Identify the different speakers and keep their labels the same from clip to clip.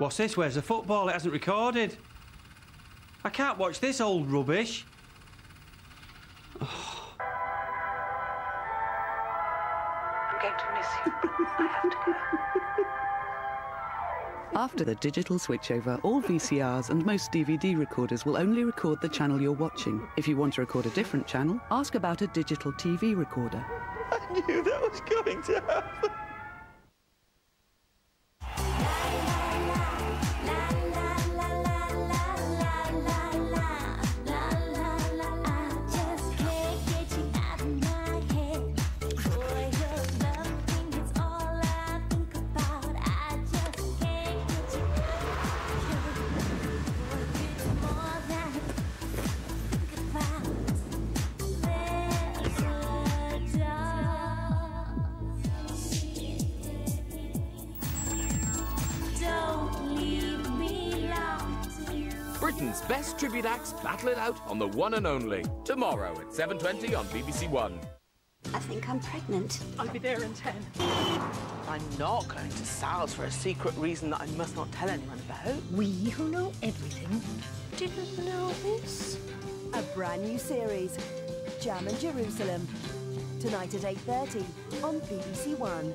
Speaker 1: What's this? Where's the football? It hasn't recorded. I can't watch this old rubbish. Oh.
Speaker 2: I'm going to miss you. I have to go.
Speaker 3: After the digital switchover, all VCRs and most DVD recorders will only record the channel you're watching. If you want to record a different channel, ask about a digital TV recorder.
Speaker 4: I knew that was going to happen.
Speaker 5: Britain's best tribute acts battle it out on the one and only. Tomorrow at 7:20 on BBC One.
Speaker 6: I think I'm pregnant.
Speaker 2: I'll be there in 10.
Speaker 7: I'm not going to Sal's for a secret reason that I must not tell anyone about.
Speaker 8: We who know everything didn't know this.
Speaker 9: A brand new series, Jam and Jerusalem. Tonight at 8:30 on BBC One.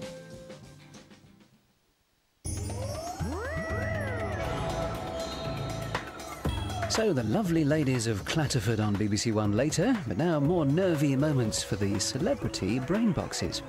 Speaker 10: So the lovely ladies of Clatterford on BBC One later, but now more nervy moments for the celebrity brain boxes.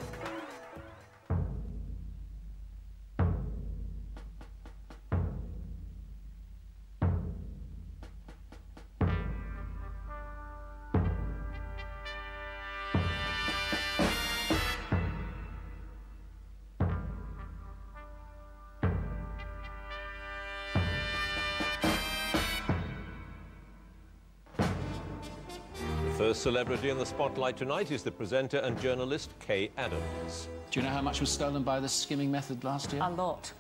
Speaker 11: First celebrity in the spotlight tonight is the presenter and journalist Kay Adams.
Speaker 12: Do you know how much was stolen by the skimming method last year?
Speaker 2: A lot.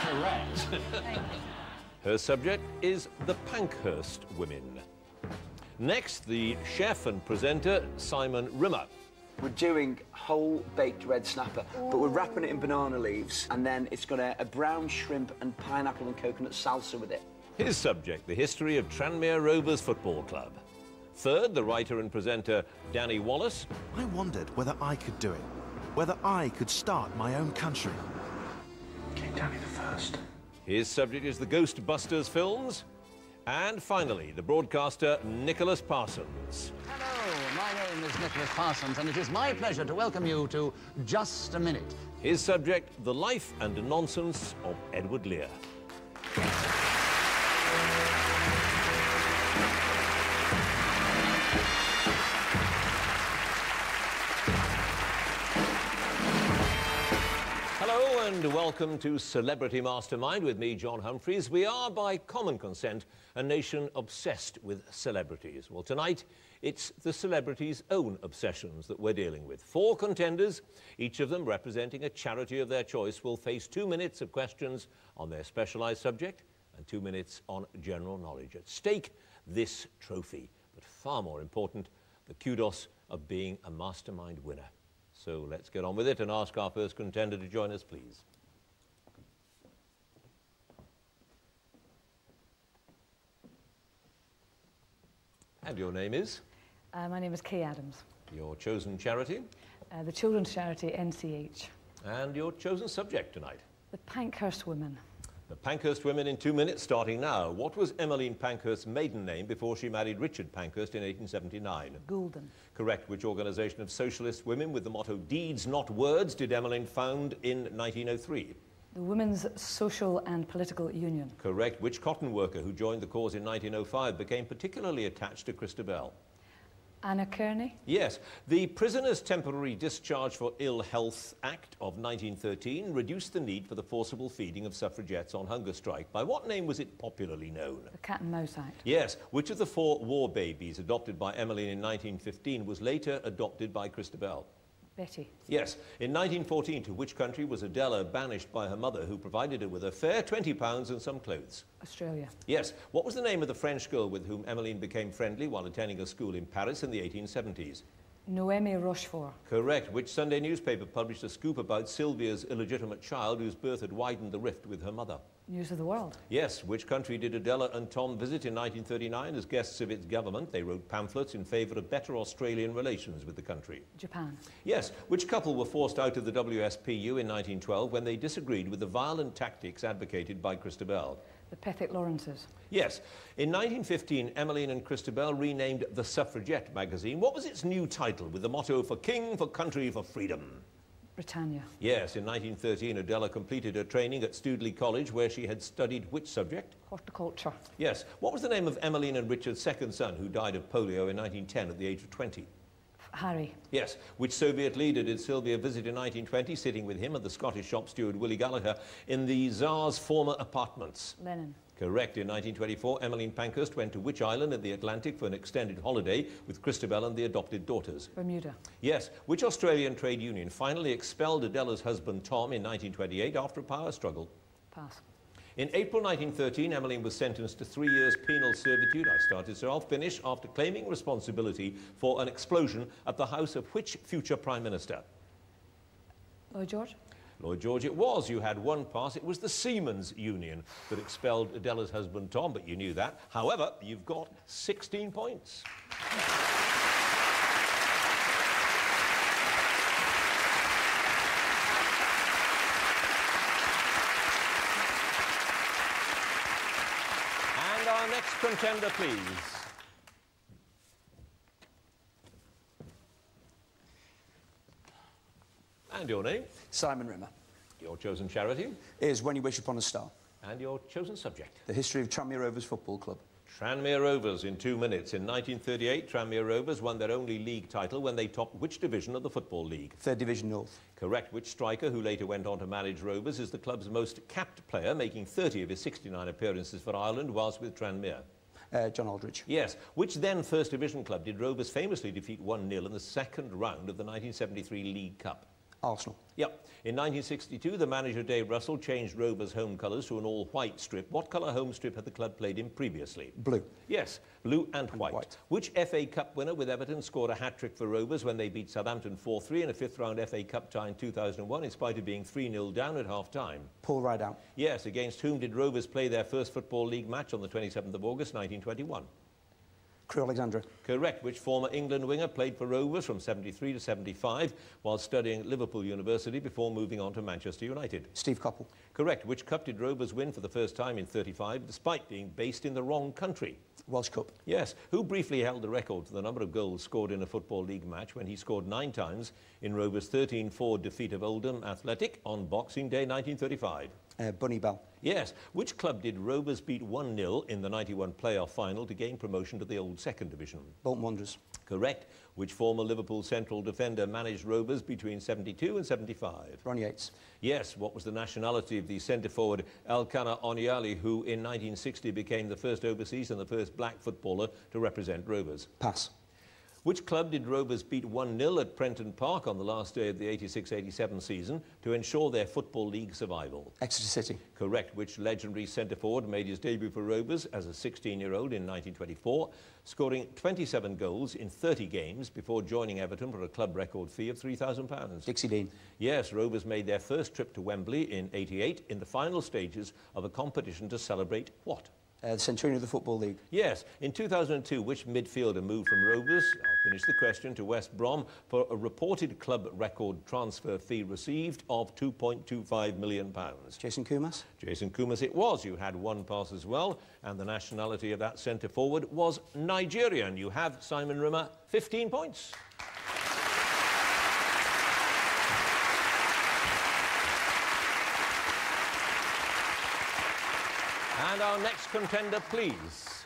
Speaker 12: Correct.
Speaker 11: Her subject is the Pankhurst women. Next, the chef and presenter Simon Rimmer.
Speaker 13: We're doing whole baked red snapper, but we're wrapping it in banana leaves, and then it's got a brown shrimp and pineapple and coconut salsa with it.
Speaker 11: His subject, the history of Tranmere Rovers Football Club. Third, the writer and presenter Danny Wallace.
Speaker 14: I wondered whether I could do it, whether I could start my own country.
Speaker 4: King Danny the First.
Speaker 11: His subject is the Ghostbusters films. And finally, the broadcaster Nicholas Parsons.
Speaker 12: Hello, my name is Nicholas Parsons, and it is my pleasure to welcome you to Just a Minute.
Speaker 11: His subject, the life and nonsense of Edward Lear. Hello and welcome to Celebrity Mastermind with me, John Humphreys. We are, by common consent, a nation obsessed with celebrities. Well, tonight, it's the celebrities' own obsessions that we're dealing with. 4 contenders, each of them representing a charity of their choice, will face 2 minutes of questions on their specialised subject and 2 minutes on general knowledge. At stake, this trophy, but far more important, the kudos of being a Mastermind winner. So let's get on with it and ask our first contender to join us, please. And your name is?
Speaker 15: My name is Kay Adams.
Speaker 11: Your chosen charity?
Speaker 15: The children's charity NCH.
Speaker 11: And your chosen subject tonight?
Speaker 15: The Pankhurst women.
Speaker 11: The Pankhurst women in 2 minutes, starting now. What was Emmeline Pankhurst's maiden name before she married Richard Pankhurst in 1879?
Speaker 15: Goulden.
Speaker 11: Correct. Which organisation of socialist women with the motto "Deeds, not words" did Emmeline found in 1903?
Speaker 15: The Women's Social and Political Union.
Speaker 11: Correct. Which cotton worker who joined the cause in 1905 became particularly attached to Christabel?
Speaker 15: Anna Kearney?
Speaker 11: Yes. The Prisoners' Temporary Discharge for Ill Health Act of 1913 reduced the need for the forcible feeding of suffragettes on hunger strike. By what name was it popularly known?
Speaker 15: The Cat and Mouse Act.
Speaker 11: Yes. Which of the 4 war babies adopted by Emmeline in 1915 was later adopted by Christabel?
Speaker 15: Betty.
Speaker 11: Yes. In 1914, to which country was Adela banished by her mother, who provided her with a fair £20 and some clothes?
Speaker 15: Australia.
Speaker 11: Yes. What was the name of the French girl with whom Emmeline became friendly while attending a school in Paris in the 1870s?
Speaker 15: Noemi Rochefort.
Speaker 11: Correct. Which Sunday newspaper published a scoop about Sylvia's illegitimate child whose birth had widened the rift with her mother?
Speaker 15: News of the World.
Speaker 11: Yes. Which country did Adela and Tom visit in 1939 as guests of its government? They wrote pamphlets in favour of better Australian relations with the country.
Speaker 15: Japan.
Speaker 11: Yes. Which couple were forced out of the WSPU in 1912 when they disagreed with the violent tactics advocated by Christabel?
Speaker 15: The Pethick Lawrences.
Speaker 11: Yes. In 1915, Emmeline and Christabel renamed The Suffragette magazine. What was its new title with the motto, for king, for country, for freedom?
Speaker 15: Britannia.
Speaker 11: Yes, in 1913, Adela completed her training at Studley College, where she had studied which subject?
Speaker 15: Horticulture.
Speaker 11: Yes. What was the name of Emmeline and Richard's second son, who died of polio in 1910 at the age of 20?
Speaker 15: Harry.
Speaker 11: Yes. Which Soviet leader did Sylvia visit in 1920, sitting with him and the Scottish shop steward Willie Gallagher in the Tsar's former apartments?
Speaker 15: Lenin.
Speaker 11: Correct. In 1924, Emmeline Pankhurst went to which island in the Atlantic for an extended holiday with Christabel and the adopted daughters?
Speaker 15: Bermuda.
Speaker 11: Yes. Which Australian trade union finally expelled Adela's husband Tom in 1928 after a power struggle?
Speaker 15: Pass.
Speaker 11: In April 1913, Emmeline was sentenced to 3 years penal servitude. I started, so I'll finish, after claiming responsibility for an explosion at the house of which future Prime Minister?
Speaker 15: Lloyd George.
Speaker 11: Lloyd George it was. You had one pass. It was the Seamen's Union that expelled Adela's husband Tom, but you knew that. However, you've got 16 points. And our next contender, please. And your name?
Speaker 13: Simon Rimmer.
Speaker 11: Your chosen charity?
Speaker 13: Is When You Wish Upon a Star.
Speaker 11: And your chosen subject?
Speaker 13: The history of Tranmere Rovers Football Club.
Speaker 11: Tranmere Rovers in 2 minutes. In 1938, Tranmere Rovers won their only league title when they topped which division of the Football League?
Speaker 13: Third Division North.
Speaker 11: Correct. Which striker, who later went on to manage Rovers, is the club's most capped player, making 30 of his 69 appearances for Ireland whilst with Tranmere?
Speaker 13: John Aldridge.
Speaker 11: Yes. Which then First Division club did Rovers famously defeat 1-0 in the second round of the 1973 League Cup?
Speaker 13: Arsenal.
Speaker 11: Yep. In 1962, the manager Dave Russell changed Rovers' home colours to an all-white strip. What colour home strip had the club played in previously?
Speaker 13: Blue.
Speaker 11: Yes, blue and white. Which FA Cup winner with Everton scored a hat-trick for Rovers when they beat Southampton 4-3 in a fifth-round FA Cup tie in 2001, in spite of being 3-0 down at half-time?
Speaker 13: Paul Rideout.
Speaker 11: Yes. Against whom did Rovers play their first Football League match on the 27th of August, 1921?
Speaker 13: Crewe Alexandra.
Speaker 11: Correct. Which former England winger played for Rovers from 73 to 75 while studying at Liverpool University before moving on to Manchester United?
Speaker 13: Steve Coppell.
Speaker 11: Correct. Which cup did Rovers win for the first time in 35 despite being based in the wrong country?
Speaker 13: Welsh Cup.
Speaker 11: Yes. Who briefly held the record for the number of goals scored in a Football League match when he scored 9 times in Rovers' 13-4 defeat of Oldham Athletic on Boxing Day 1935?
Speaker 13: Bunny Bell.
Speaker 11: Yes. Which club did Rovers beat 1-0 in the 91 playoff final to gain promotion to the old second division?
Speaker 13: Bolton Wanderers.
Speaker 11: Correct. Which former Liverpool central defender managed Rovers between 72 and 75?
Speaker 13: Ron Yates.
Speaker 11: Yes. What was the nationality of the centre-forward Elkanah Onyali, who in 1960 became the first overseas and the first black footballer to represent Rovers?
Speaker 13: Pass.
Speaker 11: Which club did Rovers beat 1-0 at Prenton Park on the last day of the 86-87 season to ensure their Football League survival?
Speaker 13: Exeter City.
Speaker 11: Correct. Which legendary centre-forward made his debut for Rovers as a 16-year-old in 1924, scoring 27 goals in 30 games before joining Everton for a club record fee of £3,000?
Speaker 13: Dixie Dean.
Speaker 11: Yes, Rovers made their first trip to Wembley in 88 in the final stages of a competition to celebrate what?
Speaker 13: The Centurion of the Football League.
Speaker 11: Yes. In 2002, which midfielder moved from Rovers, I'll finish the question, to West Brom for a reported club record transfer fee received of £2.25 million?
Speaker 13: Jason Koumas.
Speaker 11: Jason Koumas it was. You had one pass as well, and the nationality of that centre-forward was Nigerian. You have, Simon Rimmer, 15 points. And our next contender, please.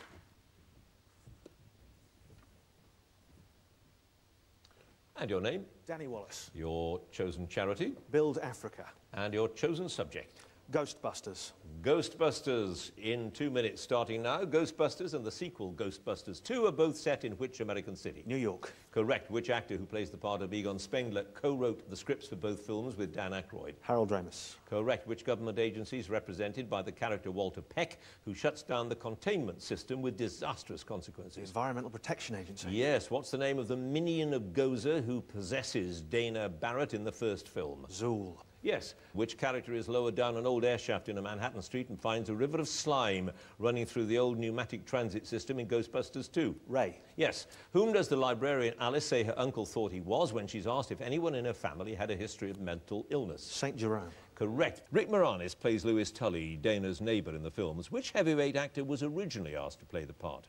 Speaker 11: And your name?
Speaker 14: Danny Wallace.
Speaker 11: Your chosen charity?
Speaker 14: Build Africa.
Speaker 11: And your chosen subject?
Speaker 14: Ghostbusters.
Speaker 11: Ghostbusters in 2 minutes starting now. Ghostbusters and the sequel Ghostbusters 2 are both set in which American city?
Speaker 14: New York.
Speaker 11: Correct. Which actor who plays the part of Egon Spengler co-wrote the scripts for both films with Dan Aykroyd?
Speaker 14: Harold Ramis.
Speaker 11: Correct. Which government agency is represented by the character Walter Peck, who shuts down the containment system with disastrous consequences?
Speaker 14: The Environmental Protection Agency.
Speaker 11: Yes. What's the name of the minion of Gozer who possesses Dana Barrett in the first film?
Speaker 14: Zool.
Speaker 11: Yes. Which character is lowered down an old air shaft in a Manhattan street and finds a river of slime running through the old pneumatic transit system in Ghostbusters 2?
Speaker 14: Ray.
Speaker 11: Yes. Whom does the librarian Alice say her uncle thought he was when she's asked if anyone in her family had a history of mental illness?
Speaker 14: St. Jerome.
Speaker 11: Correct. Rick Moranis plays Louis Tully, Dana's neighbour in the films. Which heavyweight actor was originally asked to play the part?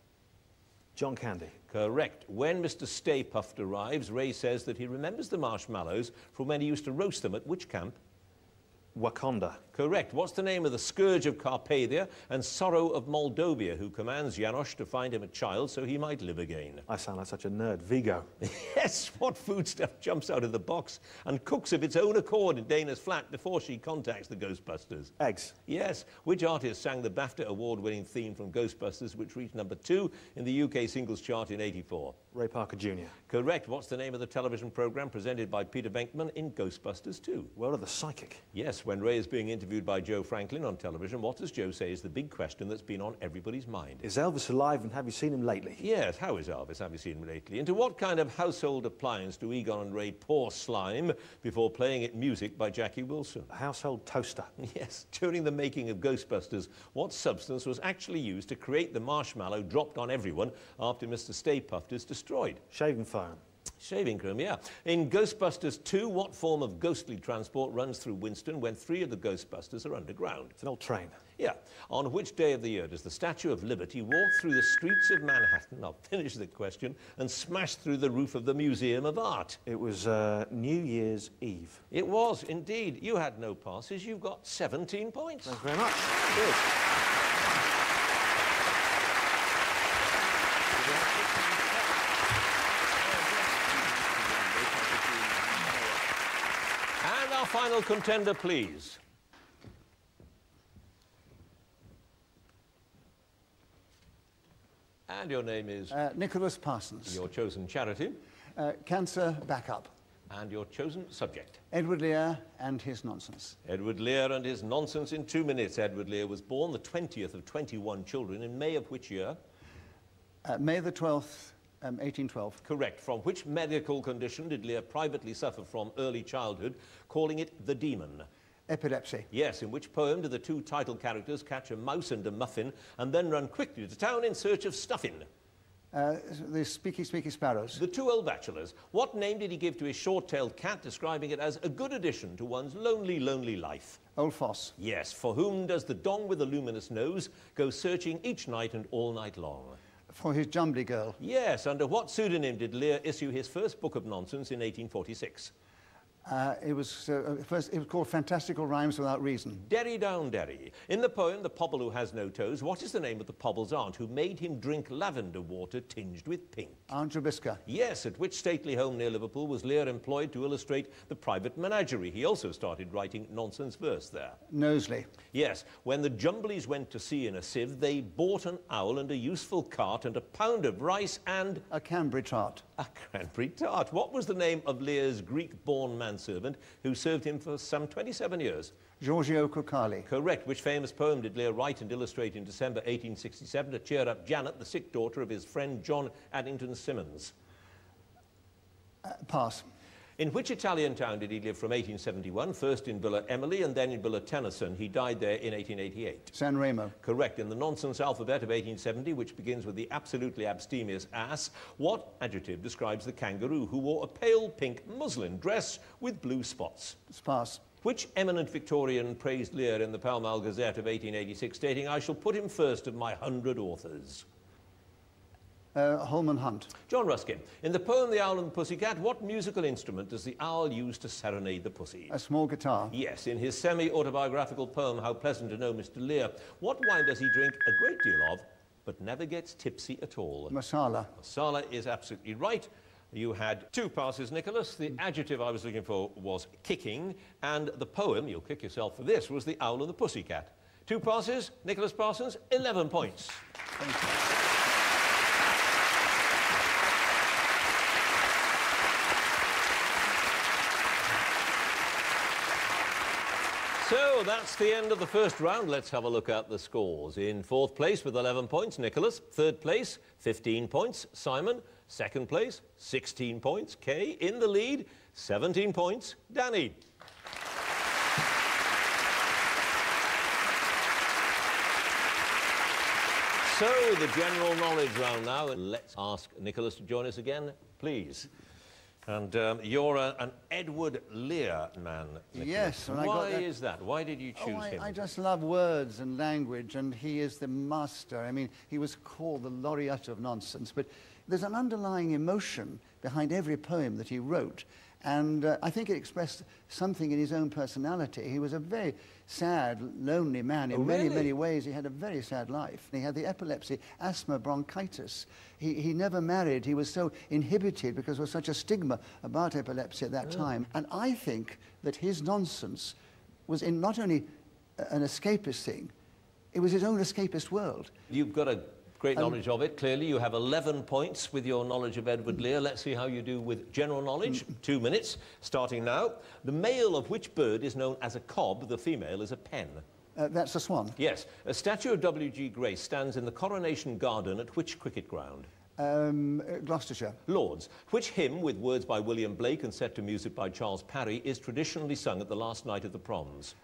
Speaker 14: John Candy.
Speaker 11: Correct. When Mr. Stay Puft arrives, Ray says that he remembers the marshmallows from when he used to roast them at which camp?
Speaker 14: Wakanda.
Speaker 11: Correct. What's the name of the Scourge of Carpathia and Sorrow of Moldovia, who commands Janosch to find him a child so he might live again?
Speaker 14: I sound like such a nerd. Vigo.
Speaker 11: Yes. What foodstuff jumps out of the box and cooks of its own accord in Dana's flat before she contacts the Ghostbusters?
Speaker 14: Eggs.
Speaker 11: Yes. Which artist sang the BAFTA award-winning theme from Ghostbusters, which reached #2 in the UK singles chart in '84?
Speaker 14: Ray Parker Jr.
Speaker 11: Correct. What's the name of the television programme presented by Peter Venkman in Ghostbusters 2?
Speaker 14: World of the Psychic.
Speaker 11: Yes. When Ray is being interviewed by Joe Franklin on television, what does Joe say is the big question that's been on everybody's mind?
Speaker 14: Is Elvis alive and have you seen him lately?
Speaker 11: Yes. How is Elvis? Have you seen him lately? Into what kind of household appliance do Egon and Ray pour slime before playing it music by Jackie Wilson?
Speaker 14: A household toaster.
Speaker 11: Yes. During the making of Ghostbusters, what substance was actually used to create the marshmallow dropped on everyone after Mr. Stay Puft is destroyed?
Speaker 14: Shaving foam.
Speaker 11: Shaving cream, yeah. In Ghostbusters 2, what form of ghostly transport runs through Winston when 3 of the Ghostbusters are underground?
Speaker 14: It's an old train.
Speaker 11: Yeah. On which day of the year does the Statue of Liberty walk through the streets of Manhattan, I'll finish the question, and smash through the roof of the Museum of Art?
Speaker 14: It was New Year's Eve.
Speaker 11: It was, indeed. You had no passes. You've got 17 points.
Speaker 14: Thank you very much.
Speaker 11: Good. And our final contender, please. And your name is?
Speaker 12: Nicholas Parsons.
Speaker 11: Your chosen charity?
Speaker 12: Cancer Backup.
Speaker 11: And your chosen subject?
Speaker 12: Edward Lear and his nonsense.
Speaker 11: Edward Lear and his nonsense in 2 minutes. Edward Lear was born the 20th of 21 children in May of which year?
Speaker 12: May the 12th, 1812.
Speaker 11: Correct. From which medical condition did Lear privately suffer from early childhood, calling it the demon?
Speaker 12: Epilepsy.
Speaker 11: Yes. In which poem do the two title characters catch a mouse and a muffin and then run quickly to town in search of stuffing?
Speaker 12: The Speaky Sparrows.
Speaker 11: The Two Old Bachelors. What name did he give to his short-tailed cat, describing it as a good addition to one's lonely, lonely life?
Speaker 12: Old Foss.
Speaker 11: Yes. For whom does the dong with the luminous nose go searching each night and all night long?
Speaker 12: For his Jumbly Girl.
Speaker 11: Yes. Under what pseudonym did Lear issue his first book of nonsense in 1846?
Speaker 12: It was called Fantastical Rhymes Without Reason.
Speaker 11: Derry down Derry. In the poem The Pobble Who Has No Toes, what is the name of the Pobble's aunt who made him drink lavender water tinged with pink?
Speaker 12: Aunt Jobiska.
Speaker 11: Yes. At which stately home near Liverpool was Lear employed to illustrate The Private Menagerie? He also started writing nonsense verse there.
Speaker 12: Knowsley.
Speaker 11: Yes. When the Jumblies went to sea in a sieve, they bought an owl and a useful cart and a pound of rice and...
Speaker 12: a Cranberry tart.
Speaker 11: A cranberry tart. What was the name of Lear's Greek-born manservant who served him for some 27 years?
Speaker 12: Giorgio Kokali.
Speaker 11: Correct. Which famous poem did Lear write and illustrate in December 1867 to cheer up Janet, the sick daughter of his friend John Addington Symonds?
Speaker 12: Pass.
Speaker 11: In which Italian town did he live from 1871, first in Villa Emily and then in Villa Tennyson? He died there in 1888.
Speaker 12: San Remo.
Speaker 11: Correct. In the nonsense alphabet of 1870, which begins with the absolutely abstemious ass, what adjective describes the kangaroo who wore a pale pink muslin dress with blue spots?
Speaker 12: Pass.
Speaker 11: Which eminent Victorian praised Lear in the Pall Mall Gazette of 1886, stating, "I shall put him first of my 100 authors"?
Speaker 12: Holman Hunt.
Speaker 11: John Ruskin. In the poem The Owl and the Pussycat, what musical instrument does the owl use to serenade the pussy?
Speaker 12: A small guitar.
Speaker 11: Yes. In his semi-autobiographical poem How Pleasant to Know Mr. Lear, what wine does he drink a great deal of, but never gets tipsy at all?
Speaker 12: Marsala.
Speaker 11: Marsala is absolutely right. You had 2 passes, Nicholas. The adjective I was looking for was kicking, and the poem, you'll kick yourself for this, was The Owl and the Pussycat. 2 passes, Nicholas Parsons, 11 points.
Speaker 12: Thank you.
Speaker 11: So that's the end of the first round. Let's have a look at the scores. In 4th place with 11 points, Nicholas. 3rd place, 15 points, Simon. 2nd place, 16 points, Kay. In the lead, 17 points, Danny. So, the general knowledge round now. Let's ask Nicholas to join us again, please. And you're an Edward Lear man, Nicholas.
Speaker 16: Yes. And
Speaker 11: why is that? Why did you choose him?
Speaker 16: I just love words and language, and he is the master. I mean, he was called the laureate of nonsense, but there's an underlying emotion behind every poem that he wrote, and I think it expressed something in his own personality. He was a very sad, lonely man in many, many ways. He had a very sad life. He had the epilepsy, asthma, bronchitis. He never married. He was so inhibited because there was such a stigma about epilepsy at that time. And I think that his nonsense was in not only an escapist thing, it was his own escapist world.
Speaker 11: You've got a great knowledge of it, clearly. You have 11 points with your knowledge of Edward Lear. Let's see how you do with general knowledge. 2 minutes, starting now. The male of which bird is known as a cob, the female is a pen?
Speaker 16: That's a swan.
Speaker 11: Yes. A statue of W.G. Grace stands in the Coronation Garden at which cricket ground?
Speaker 16: Gloucestershire.
Speaker 11: Lords. Which hymn, with words by William Blake and set to music by Charles Parry, is traditionally sung at the last night of the proms?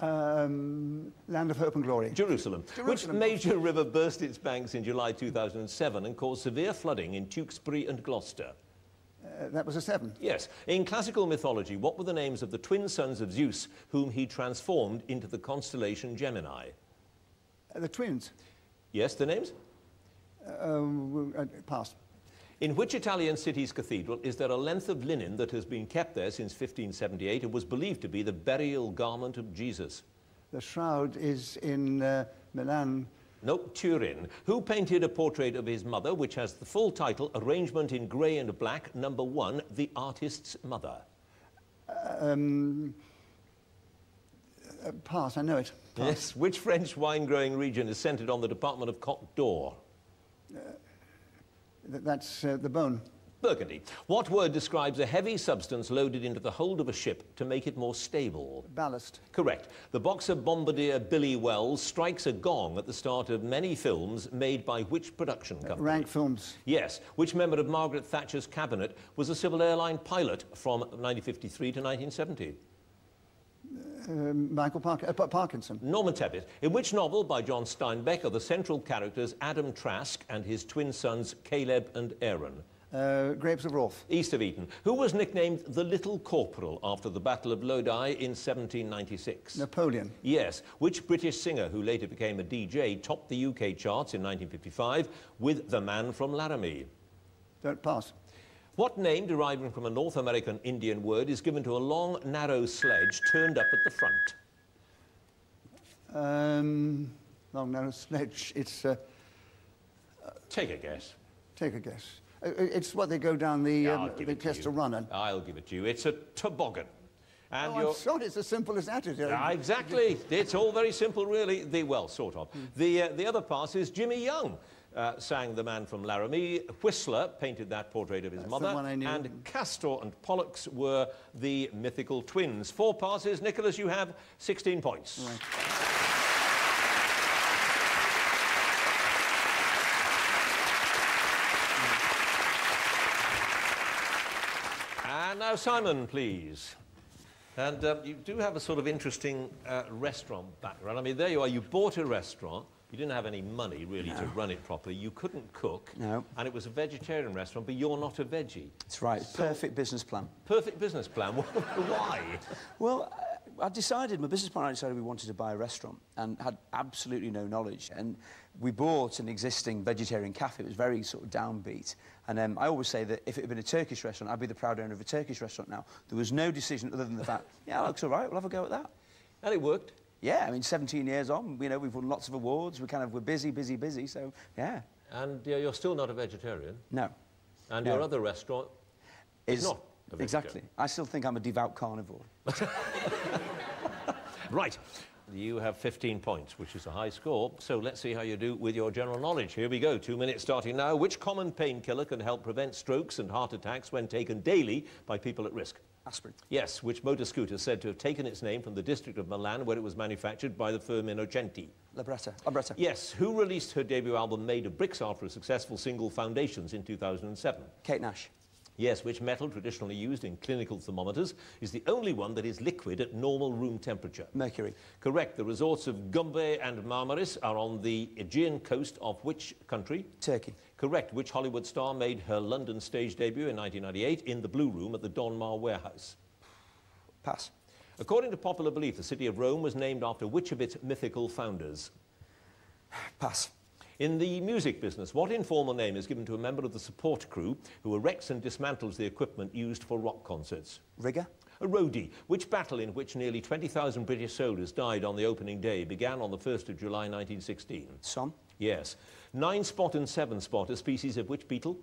Speaker 16: Land of Hope and Glory.
Speaker 11: Jerusalem. Which major river burst its banks in July 2007 and caused severe flooding in Tewkesbury and Gloucester?
Speaker 16: That was a Severn.
Speaker 11: Yes. In classical mythology, what were the names of the twin sons of Zeus whom he transformed into the constellation Gemini?
Speaker 16: The twins?
Speaker 11: Yes, the names?
Speaker 16: Pass.
Speaker 11: In which Italian city's cathedral is there a length of linen that has been kept there since 1578 and was believed to be the burial garment of Jesus?
Speaker 16: The shroud is in Milan.
Speaker 11: No, Turin. Who painted a portrait of his mother, which has the full title, Arrangement in Grey and Black, number 1, The Artist's Mother?
Speaker 16: Pass, I know it. Pass.
Speaker 11: Yes. Which French wine-growing region is centred on the Department of Côte d'Or?
Speaker 16: That's the bone.
Speaker 11: Burgundy. What word describes a heavy substance loaded into the hold of a ship to make it more stable?
Speaker 16: Ballast.
Speaker 11: Correct. The boxer bombardier Billy Wells strikes a gong at the start of many films made by which production company?
Speaker 16: Rank Films.
Speaker 11: Yes. Which member of Margaret Thatcher's cabinet was a civil airline pilot from 1953 to 1970?
Speaker 16: Michael Parkinson.
Speaker 11: Norman Tebbit. In which novel by John Steinbeck are the central characters Adam Trask and his twin sons Caleb and Aaron?
Speaker 16: Grapes of Wrath.
Speaker 11: East of Eton. Who was nicknamed the Little Corporal after the Battle of Lodi in 1796?
Speaker 16: Napoleon.
Speaker 11: Yes. Which British singer who later became a DJ topped the UK charts in 1955 with The Man from Laramie?
Speaker 16: Don't pass.
Speaker 11: What name, deriving from a North American Indian word, is given to a long, narrow sledge turned up at the front?
Speaker 16: Long, narrow sledge. It's...
Speaker 11: Take a guess.
Speaker 16: Take a guess. It's what they go down the Chester Run on.
Speaker 11: I'll give it to you. It's a toboggan. And
Speaker 16: I'm sorry, it's as simple as that, is it?
Speaker 11: Exactly. It's all very simple, really. Well, sort of. The other pass is Jimmy Young. Sang The Man from Laramie. Whistler painted that portrait of his mother.
Speaker 16: The one I knew.
Speaker 11: And Castor and Pollux were the mythical twins. 4 passes. Nicholas, you have 16 points.
Speaker 16: Right.
Speaker 11: And now Simon, please. And you do have a sort of interesting restaurant background. I mean, there you are. You bought a restaurant. You didn't have any money, really, to run it properly. You couldn't cook.
Speaker 13: No.
Speaker 11: And it was a vegetarian restaurant, but you're not a veggie.
Speaker 13: That's right. So, perfect business plan.
Speaker 11: Perfect business plan. Why?
Speaker 13: Well, my business partner and I decided we wanted to buy a restaurant and had absolutely no knowledge. And we bought an existing vegetarian cafe. It was very sort of downbeat. And I always say that if it had been a Turkish restaurant, I'd be the proud owner of a Turkish restaurant now. There was no decision other than the fact, yeah, that looks all right, we'll have a go at that.
Speaker 11: And it worked?
Speaker 13: Yeah, I mean, 17 years on, you know, we've won lots of awards. We're busy, so, yeah.
Speaker 11: And you're still not a vegetarian?
Speaker 13: No.
Speaker 11: And
Speaker 13: no.
Speaker 11: your other restaurant
Speaker 13: is...
Speaker 11: not a vegetarian.
Speaker 13: Exactly. I still think I'm a devout carnivore.
Speaker 11: Right. You have 15 points, which is a high score. So let's see how you do with your general knowledge. Here we go. 2 minutes starting now. Which common painkiller can help prevent strokes and heart attacks when taken daily by people at risk?
Speaker 13: Aspirin.
Speaker 11: Yes. Which motor scooter is said to have taken its name from the district of Milan where it was manufactured by the firm Innocenti?
Speaker 13: Libretta.
Speaker 11: Yes. Who released her debut album Made of Bricks after a successful single Foundations in 2007?
Speaker 13: Kate Nash.
Speaker 11: Yes, which metal traditionally used in clinical thermometers is the only one that is liquid at normal room temperature?
Speaker 13: Mercury.
Speaker 11: Correct. The resorts of Gombe and Marmaris are on the Aegean coast of which country?
Speaker 13: Turkey.
Speaker 11: Correct. Which Hollywood star made her London stage debut in 1998 in the Blue Room at the Donmar Warehouse?
Speaker 13: Pass.
Speaker 11: According to popular belief, the city of Rome was named after which of its mythical founders?
Speaker 13: Pass.
Speaker 11: In the music business, what informal name is given to a member of the support crew who erects and dismantles the equipment used for rock concerts?
Speaker 13: Rigger.
Speaker 11: A roadie. Which battle in which nearly 20,000 British soldiers died on the opening day began on the 1st of July 1916?
Speaker 13: Somme.
Speaker 11: Yes. 9-spot and 7-spot are species of which beetle?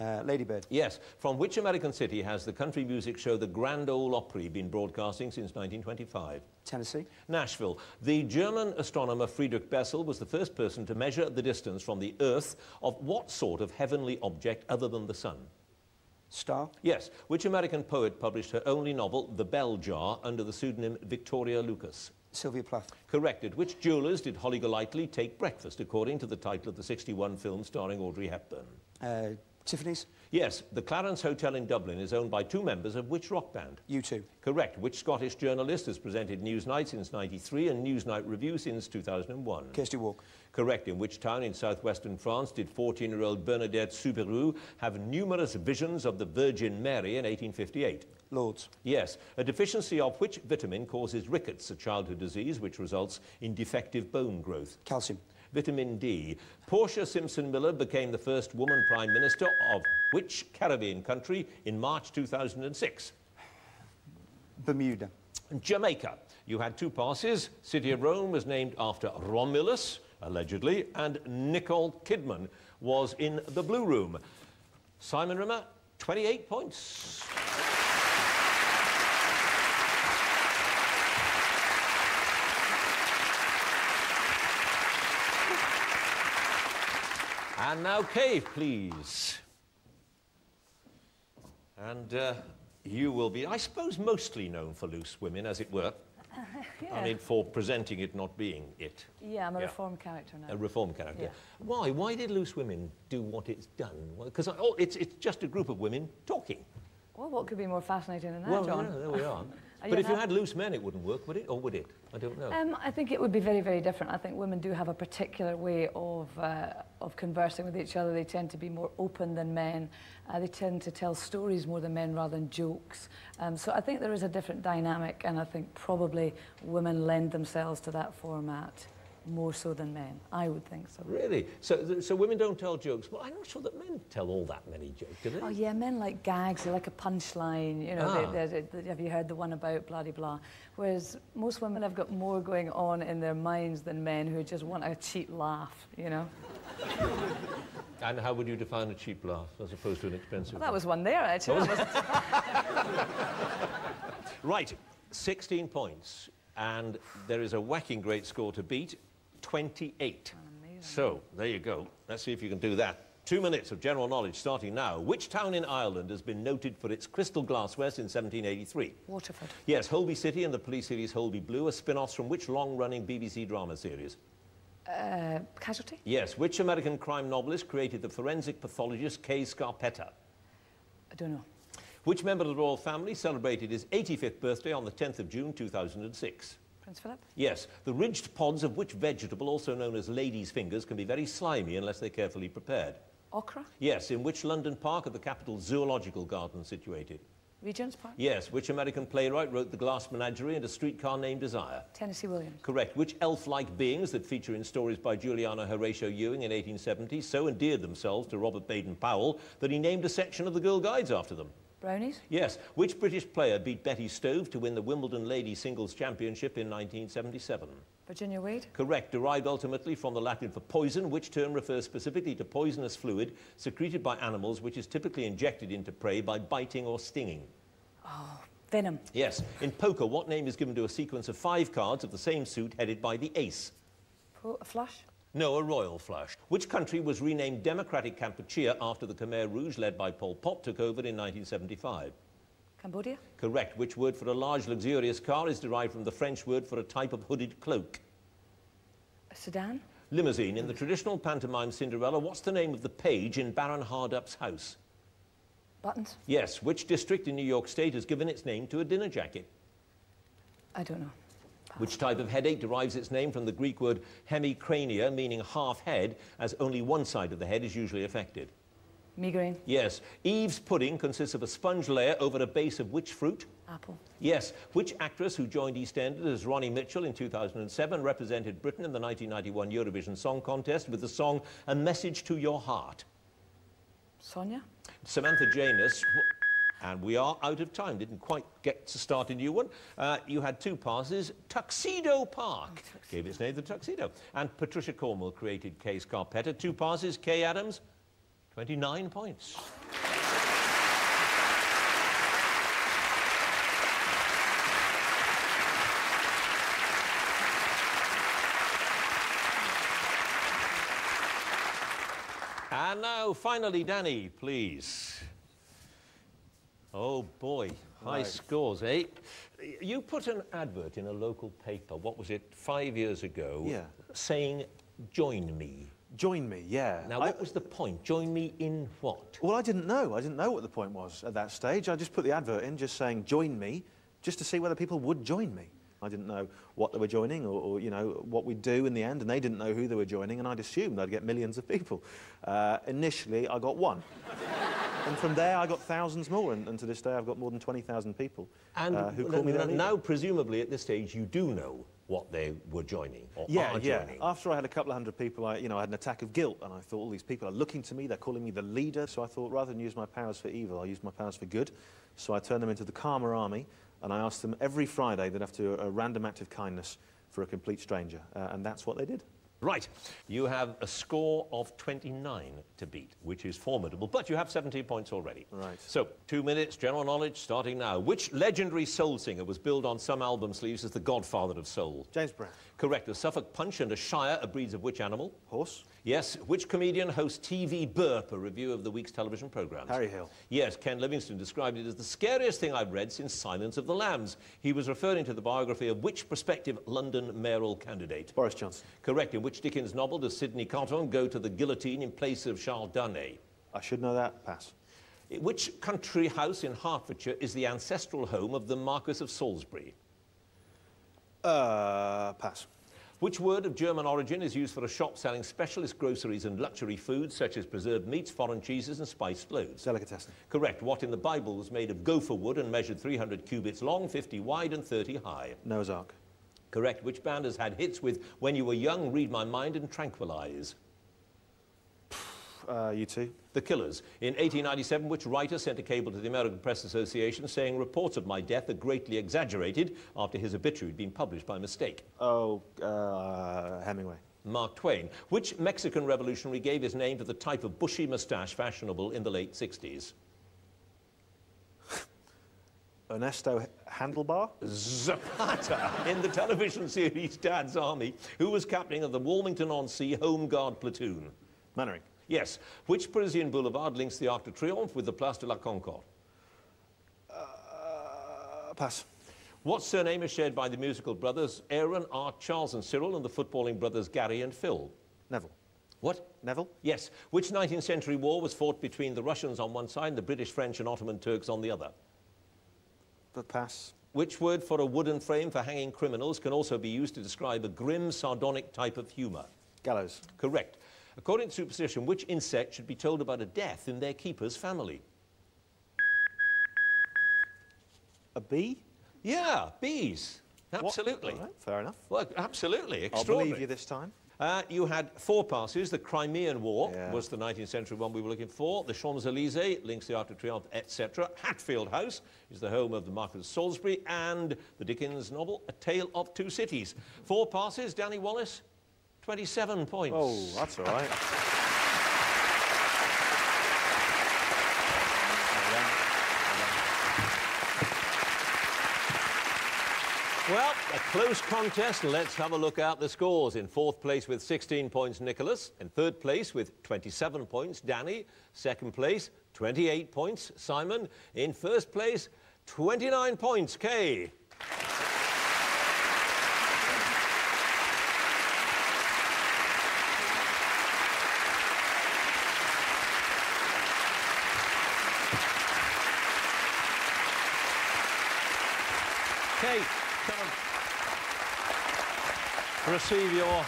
Speaker 13: Ladybird.
Speaker 11: Yes. From which American city has the country music show The Grand Ole Opry been broadcasting since 1925?
Speaker 13: Tennessee.
Speaker 11: Nashville. The German astronomer Friedrich Bessel was the first person to measure the distance from the Earth of what sort of heavenly object other than the sun?
Speaker 13: Star.
Speaker 11: Yes. Which American poet published her only novel, The Bell Jar, under the pseudonym Victoria Lucas?
Speaker 13: Sylvia Plath.
Speaker 11: Corrected. Which jewellers did Holly Golightly take breakfast, according to the title of the 61 film starring Audrey Hepburn?
Speaker 13: Tiffany's.
Speaker 11: Yes. The Clarence Hotel in Dublin is owned by 2 members of which rock band?
Speaker 13: U2.
Speaker 11: Correct. Which Scottish journalist has presented Newsnight since '93 and Newsnight Review since 2001?
Speaker 13: Kirsty Walk.
Speaker 11: Correct. In which town in southwestern France did 14-year-old Bernadette Soubirous have numerous visions of the Virgin Mary in 1858?
Speaker 13: Lourdes.
Speaker 11: Yes. A deficiency of which vitamin causes rickets, a childhood disease which results in defective bone growth?
Speaker 13: Calcium.
Speaker 11: Vitamin D. Portia Simpson Miller became the first woman Prime Minister of which Caribbean country in March 2006?
Speaker 13: Bermuda.
Speaker 11: Jamaica. You had 2 passes. City of Rome was named after Romulus, allegedly, and Nicole Kidman was in the Blue Room. Simon Rimmer, 28 points. And now, Cave, please. And you will be, I suppose, mostly known for Loose Women, as it were.
Speaker 15: Yeah.
Speaker 11: I mean, for presenting it not being it.
Speaker 15: Yeah, I'm a reformed character now.
Speaker 11: A reformed character.
Speaker 15: Yeah.
Speaker 11: Why? Why did Loose Women do what it's done? Because it's just a group of women talking.
Speaker 15: Well, what could be more fascinating than that,
Speaker 11: Well,
Speaker 15: John?
Speaker 11: yeah, there we are. But if you had loose men, it wouldn't work, would it? Or would it? I don't know.
Speaker 15: I think it would be very, very different. I think women do have a particular way of conversing with each other. They tend to be more open than men. They tend to tell stories more than men rather than jokes. So I think there is a different dynamic, and I think probably women lend themselves to that format more so than men. I would think so.
Speaker 11: Really? So women don't tell jokes? Well, I'm not sure that men tell all that many jokes, do they?
Speaker 15: Oh, yeah, men like gags. They like a punchline. You know, have you heard the one about blah-de-blah? Whereas most women have got more going on in their minds than men who just want a cheap laugh, you know?
Speaker 11: And how would you define a cheap laugh as opposed to an expensive
Speaker 15: Well, that was one there, actually.
Speaker 11: Right, 16 points. And there is a whacking great score to beat, 28.
Speaker 15: Amazing.
Speaker 11: So, there you go. Let's see if you can do that. 2 minutes of general knowledge starting now. Which town in Ireland has been noted for its crystal glassware since 1783?
Speaker 15: Waterford.
Speaker 11: Yes, Holby City and the police series Holby Blue are spin-offs from which long-running BBC drama series?
Speaker 15: Casualty?
Speaker 11: Yes, which American crime novelist created the forensic pathologist Kay Scarpetta?
Speaker 15: I don't know.
Speaker 11: Which member of the royal family celebrated his 85th birthday on the 10th of June 2006?
Speaker 15: Prince Philip?
Speaker 11: Yes. The ridged pods of which vegetable, also known as ladies' fingers, can be very slimy unless they're carefully prepared?
Speaker 15: Okra?
Speaker 11: Yes. In which London park are the capital zoological gardens situated?
Speaker 15: Regent's Park?
Speaker 11: Yes. Which American playwright wrote The Glass Menagerie and A Streetcar Named Desire?
Speaker 15: Tennessee Williams.
Speaker 11: Correct. Which elf-like beings that feature in stories by Juliana Horatio Ewing in 1870 so endeared themselves to Robert Baden-Powell that he named a section of the Girl Guides after them?
Speaker 15: Brownies?
Speaker 11: Yes. Which British player beat Betty Stove to win the Wimbledon Ladies Singles Championship in 1977?
Speaker 15: Virginia Wade?
Speaker 11: Correct. Derived ultimately from the Latin for poison, which term refers specifically to poisonous fluid secreted by animals, which is typically injected into prey by biting or stinging.
Speaker 15: Oh, venom.
Speaker 11: Yes. In poker, what name is given to a sequence of 5 cards of the same suit headed by the ace?
Speaker 15: A flush?
Speaker 11: No, a royal flush. Which country was renamed Democratic Kampuchea after the Khmer Rouge, led by Pol Pot, took over in 1975?
Speaker 15: Cambodia?
Speaker 11: Correct. Which word for a large, luxurious car is derived from the French word for a type of hooded cloak?
Speaker 15: A sedan?
Speaker 11: Limousine. In the traditional pantomime Cinderella, what's the name of the page in Baron Hardup's house?
Speaker 15: Buttons?
Speaker 11: Yes. Which district in New York State has given its name to a dinner jacket?
Speaker 15: I don't know.
Speaker 11: Which type of headache derives its name from the Greek word hemicrania, meaning half head, as only one side of the head is usually affected?
Speaker 15: Migraine?
Speaker 11: Yes. Eve's pudding consists of a sponge layer over a base of which fruit?
Speaker 15: Apple.
Speaker 11: Yes. Which actress who joined EastEnders as Ronnie Mitchell in 2007 represented Britain in the 1991 Eurovision Song Contest with the song A Message to Your Heart?
Speaker 15: Sonia?
Speaker 11: Samantha Janus. And we are out of time. Didn't quite get to start a new one. You had 2 passes. Tuxedo Park gave its name to Tuxedo. And Patricia Cornwell created Kay Scarpetta. 2 passes. Kay Adams, 29 points. And now, finally, Danny, please. Oh, boy. High scores, eh? You put an advert in a local paper, what was it, 5 years ago?
Speaker 14: Yeah.
Speaker 11: Saying, join me.
Speaker 14: Join me, yeah.
Speaker 11: Now, what was the point? Join me in what?
Speaker 14: Well, I didn't know. I didn't know what the point was at that stage. I just put the advert in, just saying, join me, just to see whether people would join me. I didn't know what they were joining or you know, what we'd do in the end, and they didn't know who they were joining, and I'd assumed I'd get millions of people. Initially, I got 1. And from there, I got thousands more, and to this day, I've got more than 20,000 people who call me their leader.
Speaker 11: Now, presumably, at this stage, you do know what they were joining, or are joining.
Speaker 14: After I had a couple of hundred people, I had an attack of guilt, and I thought, all these people are looking to me, they're calling me the leader, so I thought, rather than use my powers for evil, I'll use my powers for good. So I turned them into the Karma Army, and I asked them every Friday they'd have to do a random act of kindness for a complete stranger, and that's what they did.
Speaker 11: Right, you have a score of 29 to beat, which is formidable, but you have 17 points already.
Speaker 14: Right.
Speaker 11: So, 2 minutes, general knowledge, starting now. Which legendary soul singer was billed on some album sleeves as the godfather of soul?
Speaker 14: James Brown.
Speaker 11: Correct. A Suffolk Punch and a Shire are breeds of which animal?
Speaker 14: Horse.
Speaker 11: Yes. Which comedian hosts TV Burp, a review of the week's television programmes?
Speaker 14: Harry Hill.
Speaker 11: Yes. Ken Livingstone described it as the scariest thing I've read since Silence of the Lambs. He was referring to the biography of which prospective London mayoral candidate?
Speaker 14: Boris Johnson.
Speaker 11: Correct. In which Dickens novel does Sidney Cotton go to the guillotine in place of Charles Darnay?
Speaker 14: I should know that. Pass.
Speaker 11: Which country house in Hertfordshire is the ancestral home of the Marquess of Salisbury?
Speaker 14: Pass.
Speaker 11: Which word of German origin is used for a shop selling specialist groceries and luxury foods such as preserved meats, foreign cheeses and spiced loaves?
Speaker 14: Delicatessen.
Speaker 11: Correct. What in the Bible was made of gopher wood and measured 300 cubits long, 50 wide and 30 high?
Speaker 14: Noah's Ark.
Speaker 11: Correct. Which band has had hits with When You Were Young, Read My Mind and Tranquilize?
Speaker 14: U2.
Speaker 11: The Killers. In 1897, which writer sent a cable to the American Press Association saying reports of my death are greatly exaggerated after his obituary had been published by mistake?
Speaker 14: Oh, Hemingway.
Speaker 11: Mark Twain. Which Mexican revolutionary gave his name to the type of bushy moustache fashionable in the late 60s?
Speaker 14: Ernesto Handlebar?
Speaker 11: Zapata, in the television series Dad's Army, who was captain of the Wilmington-on-Sea Home Guard platoon?
Speaker 14: Mannering.
Speaker 11: Yes. Which Parisian boulevard links the Arc de Triomphe with the Place de la Concorde?
Speaker 14: Pass.
Speaker 11: What surname is shared by the musical brothers Aaron, Art, Charles and Cyril and the footballing brothers Gary and Phil?
Speaker 14: Neville.
Speaker 11: What?
Speaker 14: Neville?
Speaker 11: Yes. Which 19th century war was fought between the Russians on one side and the British, French and Ottoman Turks on the other?
Speaker 14: Pass.
Speaker 11: Which word for a wooden frame for hanging criminals can also be used to describe a grim, sardonic type of humour?
Speaker 14: Gallows.
Speaker 11: Correct. According to superstition, which insect should be told about a death in their keeper's family?
Speaker 14: A bee?
Speaker 11: Yeah, bees. Absolutely.
Speaker 14: All right, fair enough.
Speaker 11: Well, absolutely.
Speaker 14: I'll
Speaker 11: Extraordinary.
Speaker 14: believe you this time.
Speaker 11: You had 4 passes. The Crimean War was the 19th century one we were looking for. The Champs-Élysées links the Arc de Triomphe, etc. Hatfield House is the home of the Marquis of Salisbury, and the Dickens novel, A Tale of Two Cities. 4 passes. Danny Wallace, 27 points.
Speaker 14: Oh, that's all right.
Speaker 11: Well, a close contest. Let's have a look at the scores. In 4th place with 16 points, Nicholas. In 3rd place with 27 points, Danny. 2nd place, 28 points, Simon. In 1st place, 29 points, Kay. Kate, come on. Receive your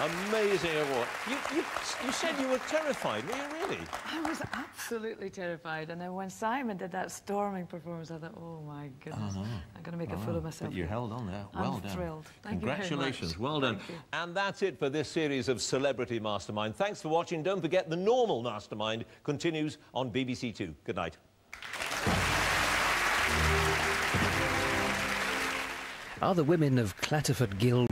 Speaker 11: amazing award. You said you were terrified, were you really?
Speaker 15: I was absolutely terrified, and then when Simon did that storming performance, I thought, oh my goodness, I'm going to make a fool of myself.
Speaker 11: But you held on there. Well done.
Speaker 15: I'm thrilled. Thank
Speaker 11: Congratulations.
Speaker 15: you very much.
Speaker 11: Well done. And that's it for this series of Celebrity Mastermind. Thanks for watching. Don't forget, the normal Mastermind continues on BBC Two. Good night.
Speaker 10: Are the women of Clatterford Guild